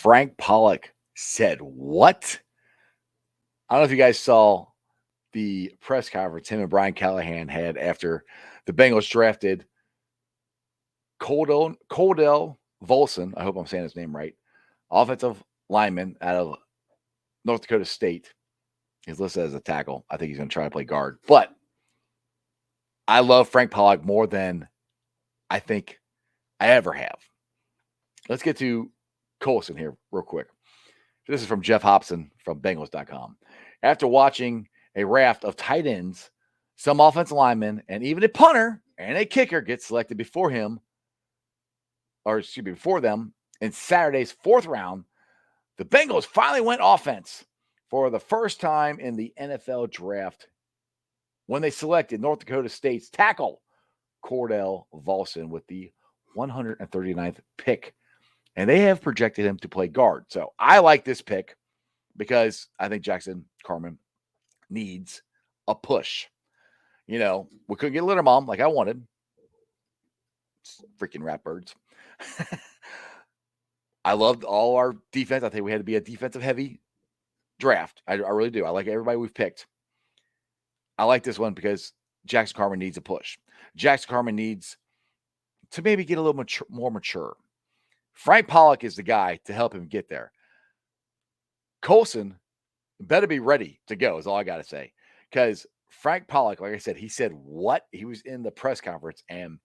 Frank Pollock said what? I don't know if you guys saw the press conference him and Brian Callahan had after the Bengals drafted Cordell Volson. I hope I'm saying his name right. Offensive lineman out of North Dakota State. He's listed as a tackle. I think he's going to try to play guard. But I love Frank Pollock more than I think I ever have. Let's get to Colson here real quick. This is from Jeff Hobson from Bengals.com. After watching a raft of tight ends, some offensive linemen, and even a punter and a kicker get selected before them in Saturday's fourth round, the Bengals finally went offense for the first time in the NFL draft when they selected North Dakota State's tackle, Cordell Volson, with the 139th pick. And they have projected him to play guard. So I like this pick because I think Jackson Carman needs a push. We couldn't get Littermom like I wanted. It's freaking Ratbirds. I loved all our defense. I think we had to be a defensive-heavy draft. I really do. I like everybody we've picked. I like this one because Jackson Carman needs a push. Jackson Carman needs to maybe get a little more mature. Frank Pollock is the guy to help him get there. Colson better be ready to go is all I got to say. Because Frank Pollock, like I said, he said what? He was in the press conference and,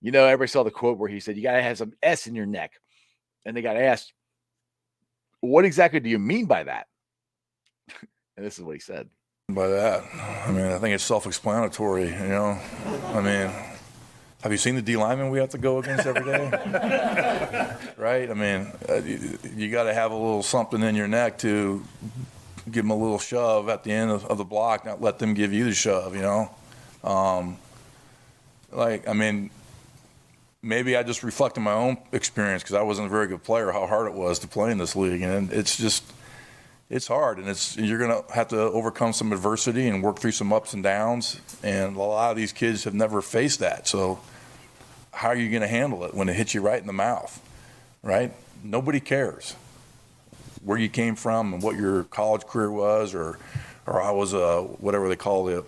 everybody saw the quote where he said, you got to have some S in your neck. And they got asked, what exactly do you mean by that? And this is what he said. By that, I think it's self-explanatory, have you seen the D linemen we have to go against every day? Right? You got to have a little something in your neck to give them a little shove at the end of the block, not let them give you the shove, maybe I just reflect on my own experience because I wasn't a very good player, how hard it was to play in this league. And it's hard, and you're going to have to overcome some adversity and work through some ups and downs, and a lot of these kids have never faced that. So how are you going to handle it when it hits you right in the mouth, right? Nobody cares where you came from and what your college career was, or I was a, whatever they call it,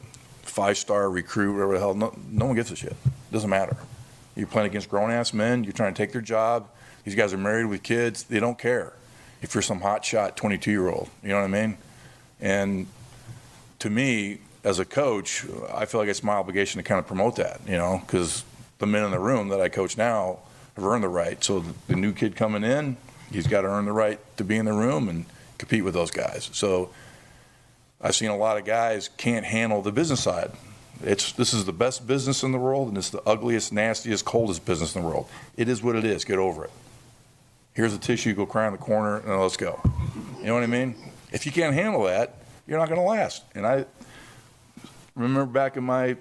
5-star recruit, whatever the hell. No one gives a shit. It doesn't matter. You're playing against grown-ass men. You're trying to take their job. These guys are married with kids. They don't care if you're some hotshot 22-year-old, you know what I mean? And to me, as a coach, I feel like it's my obligation to kind of promote that, because the men in the room that I coach now have earned the right. So the new kid coming in, he's got to earn the right to be in the room and compete with those guys. So I've seen a lot of guys can't handle the business side. This is the best business in the world, and it's the ugliest, nastiest, coldest business in the world. It is what it is. Get over it. Here's a tissue, go cry in the corner, and let's go. You know what I mean? If you can't handle that, you're not going to last. And I remember back in my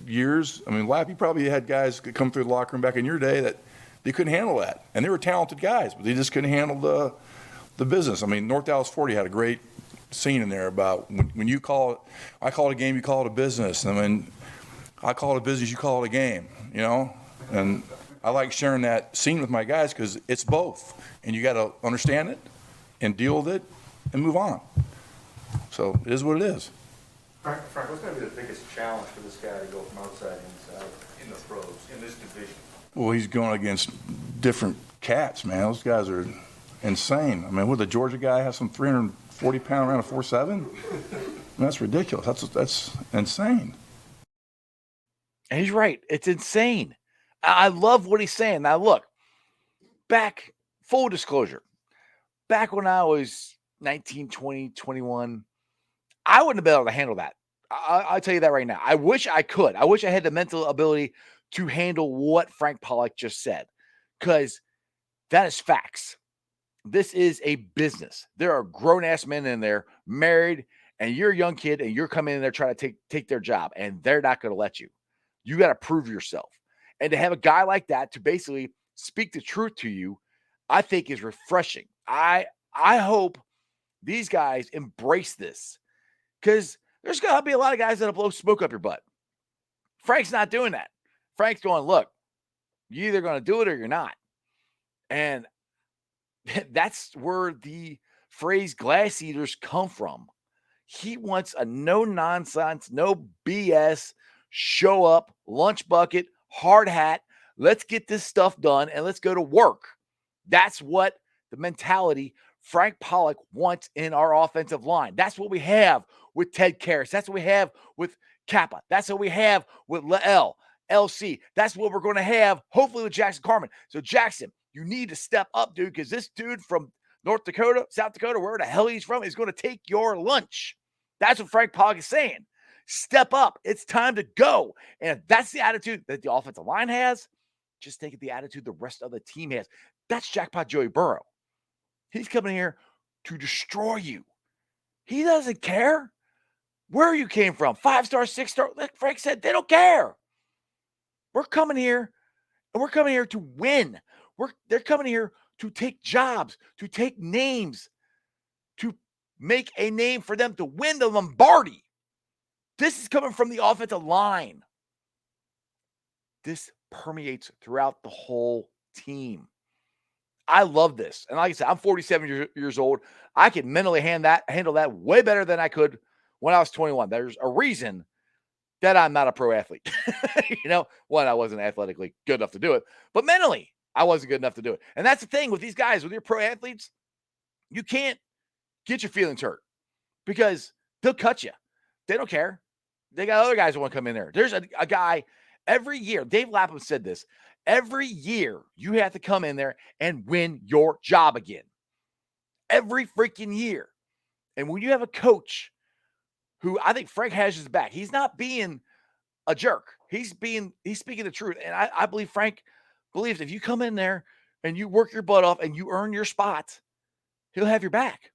years, Lappy probably had guys come through the locker room back in your day that they couldn't handle that. And they were talented guys, but they just couldn't handle the business. North Dallas 40 had a great scene in there about when you call it, I call it a game, you call it a business. I call it a business, you call it a game, And I like sharing that scene with my guys because it's both. And you got to understand it and deal with it and move on. So it is what it is. Frank, what's going to be the biggest challenge for this guy to go from outside to inside in the pros, in this division? Well, he's going against different cats, man. Those guys are insane. Would the Georgia guy have some 340-pound around a 4.7? That's ridiculous. That's insane. And he's right. It's insane. I love what he's saying. Now, look, full disclosure, back when I was 19, 20, 21, I wouldn't have been able to handle that. I'll tell you that right now. I wish I could. I wish I had the mental ability to handle what Frank Pollock just said, because that is facts. This is a business. There are grown-ass men in there, married, and you're a young kid, and you're coming in there trying to take their job, and they're not going to let you. You got to prove yourself. And to have a guy like that to basically speak the truth to you, I think is refreshing. I hope these guys embrace this, because there's going to be a lot of guys that'll blow smoke up your butt. Frank's not doing that. Frank's going, look, you're either going to do it or you're not. And That's where the phrase glass eaters come from. He wants a no nonsense, no BS, show up, lunch bucket, hard hat. Let's get this stuff done and let's go to work. That's what the mentality Frank Pollock wants in our offensive line. That's what we have with Ted Karras. That's what we have with Kappa. That's what we have with Lael, LC. That's what we're going to have, hopefully, with Jackson Carman. So, Jackson, you need to step up, dude, because this dude from North Dakota, South Dakota, where the hell he's from, is going to take your lunch. That's what Frank Pollock is saying. Step up. It's time to go. And if that's the attitude that the offensive line has, just think of the attitude the rest of the team has. That's Jackpot Joey Burrow. He's coming here to destroy you. He doesn't care where you came from. 5-star, 6-star. Like Frank said, they don't care. We're coming here, and we're coming here to win. They're coming here to take jobs, to take names, to make a name for them to win the Lombardi. This is coming from the offensive line. This permeates throughout the whole team. I love this. And like I said, I'm 47 years old. I can mentally handle that way better than I could when I was 21. There's a reason that I'm not a pro athlete. One, I wasn't athletically good enough to do it, but mentally, I wasn't good enough to do it. And that's the thing with these guys, with your pro athletes, you can't get your feelings hurt because they'll cut you. They don't care. They got other guys who want to come in there. There's a guy every year. Dave Lapham said this. Every year, you have to come in there and win your job again. Every freaking year. And when you have a coach who I think Frank has his back, he's not being a jerk. He's speaking the truth. And I believe Frank believes if you come in there and you work your butt off and you earn your spot, he'll have your back.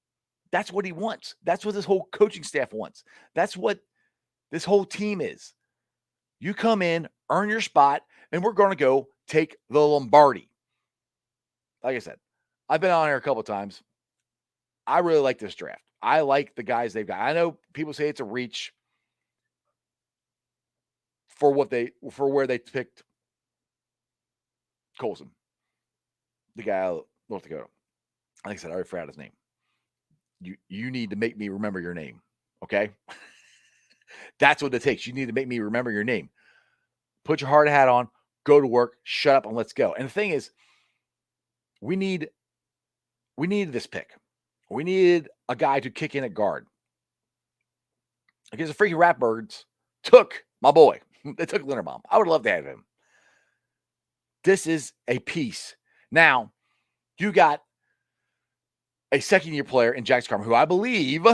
That's what he wants. That's what this whole coaching staff wants. That's what this whole team is. You come in, earn your spot, and we're going to go take the Lombardi. Like I said, I've been on here a couple of times. I really like this draft. I like the guys they've got. I know people say it's a reach for where they picked Colson, the guy out of North Dakota. Like I said, I already forgot his name. You need to make me remember your name, okay? That's what it takes. You need to make me remember your name. Put your hard hat on, go to work, shut up, and let's go. And the thing is, we needed this pick. We needed a guy to kick in at guard. Because the freaking Ratbirds took my boy. They took Linderbaum. I would love to have him. This is a piece. Now, you got a second-year player in Jackson Carman, who I believe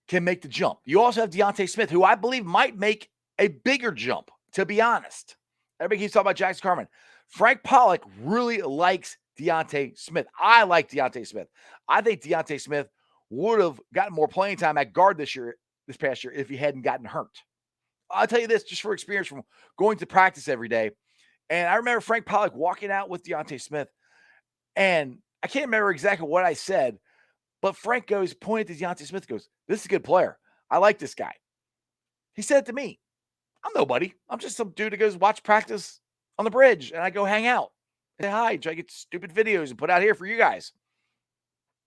can make the jump. You also have Deontay Smith, who I believe might make a bigger jump, to be honest. Everybody keeps talking about Jackson Carman. Frank Pollock really likes Deontay Smith. I like Deontay Smith. I think Deontay Smith would have gotten more playing time at guard this past year, if he hadn't gotten hurt. I'll tell you this, just for experience from going to practice every day. And I remember Frank Pollock walking out with Deontay Smith, and I can't remember exactly what I said, but Frank pointed to Deontay Smith, goes, "This is a good player. I like this guy." He said it to me. I'm nobody. I'm just some dude that goes watch practice on the bridge, and I go hang out. Say hi, try to get stupid videos and put out here for you guys.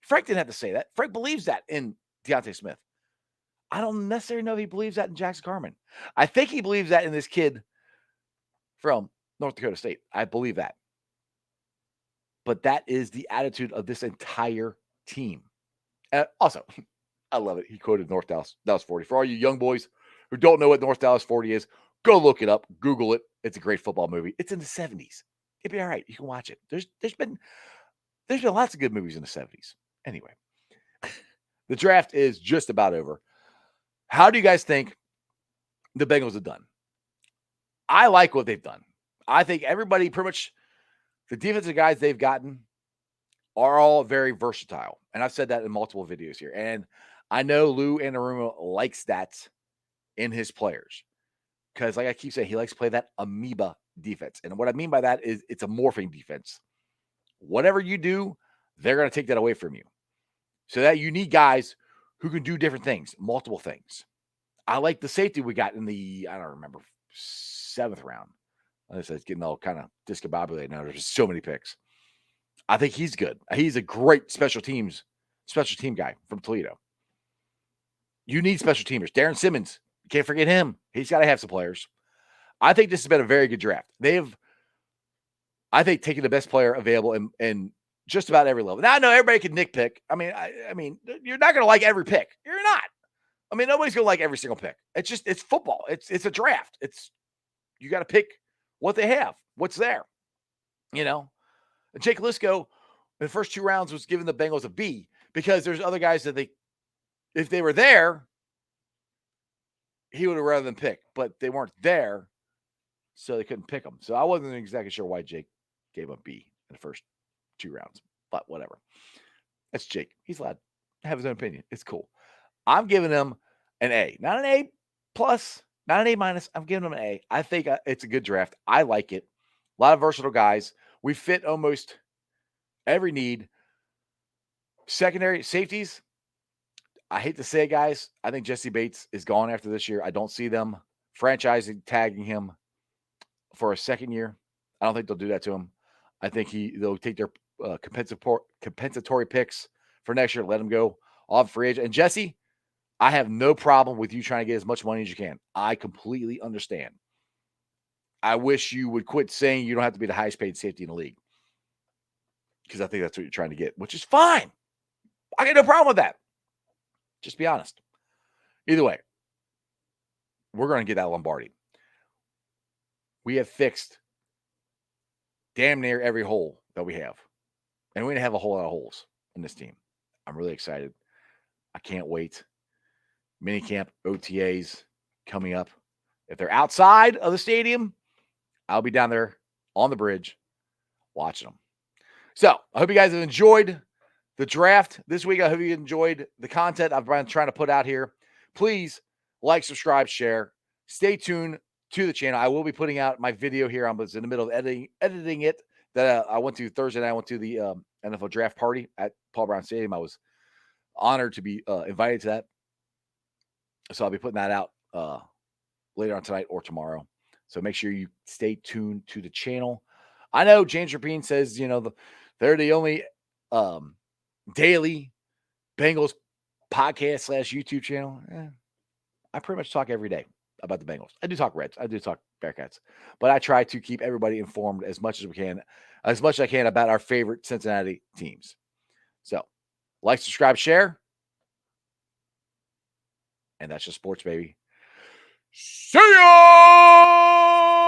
Frank didn't have to say that. Frank believes that in Deontay Smith. I don't necessarily know if he believes that in Jackson Carman. I think he believes that in this kid from North Dakota State. I believe that. But that is the attitude of this entire team. Also, I love it. He quoted North Dallas 40. For all you young boys who don't know what North Dallas 40 is, go look it up. Google it. It's a great football movie. It's in the 70s. It'd be all right. You can watch it. There's been lots of good movies in the 70s. Anyway, the draft is just about over. How do you guys think the Bengals have done? I like what they've done. I think everybody, pretty much the defensive guys they've gotten are all very versatile. And I've said that in multiple videos here. And I know Lou Anarumo likes that in his players. Because like I keep saying, he likes to play that amoeba defense. And what I mean by that is it's a morphing defense. Whatever you do, they're going to take that away from you. So that you need guys who can do different things, multiple things. I like the safety we got in the, I don't remember, 7th round. Like I said, it's getting all kind of discombobulated now. There's just so many picks. I think he's good. He's a great special team guy from Toledo. You need special teamers. Darren Simmons, you can't forget him. He's got to have some players. I think this has been a very good draft. I think, taking the best player available in just about every level. Now, I know everybody can nitpick. I mean, you're not going to like every pick. You're not. I mean, nobody's going to like every single pick. It's football. It's a draft. You got to pick what they have, what's there. Jake Lisco in the first 2 rounds was giving the Bengals a B because there's other guys that if they were there, he would have rather than pick, but they weren't there, so they couldn't pick them. So I wasn't exactly sure why Jake gave a B in the first 2 rounds, but whatever. That's Jake. He's allowed to have his own opinion. It's cool. I'm giving him an A, not an A plus, not an A minus. I'm giving him an A. I think it's a good draft. I like it. A lot of versatile guys. We fit almost every need. Secondary safeties. I hate to say it, guys. I think Jesse Bates is gone after this year. I don't see them franchising, tagging him for a second year. I don't think they'll do that to him. I think they'll take their compensatory picks for next year, let him go off free agent. And Jesse, I have no problem with you trying to get as much money as you can. I completely understand. I wish you would quit saying you don't have to be the highest paid safety in the league, because I think that's what you're trying to get, which is fine. I got no problem with that. Just be honest. Either way, we're going to get that Lombardi. We have fixed damn near every hole that we have. And we're going to have a whole lot of holes in this team. I'm really excited. I can't wait. Minicamp, OTAs coming up. If they're outside of the stadium, I'll be down there on the bridge watching them. So I hope you guys have enjoyed the draft this week. I hope you enjoyed the content I've been trying to put out here. Please like, subscribe, share. Stay tuned to the channel. I will be putting out my video here. I was in the middle of editing it. That I went to Thursday night. I went to the NFL draft party at Paul Brown Stadium. I was honored to be invited to that. So I'll be putting that out later on tonight or tomorrow. So make sure you stay tuned to the channel. I know James Rapine says, they're the only daily Bengals podcast / YouTube channel. I pretty much talk every day about the Bengals. I do talk Reds. I do talk Bearcats. But I try to keep everybody informed as much as I can about our favorite Cincinnati teams. So, like, subscribe, share. And that's just sports, baby. See ya!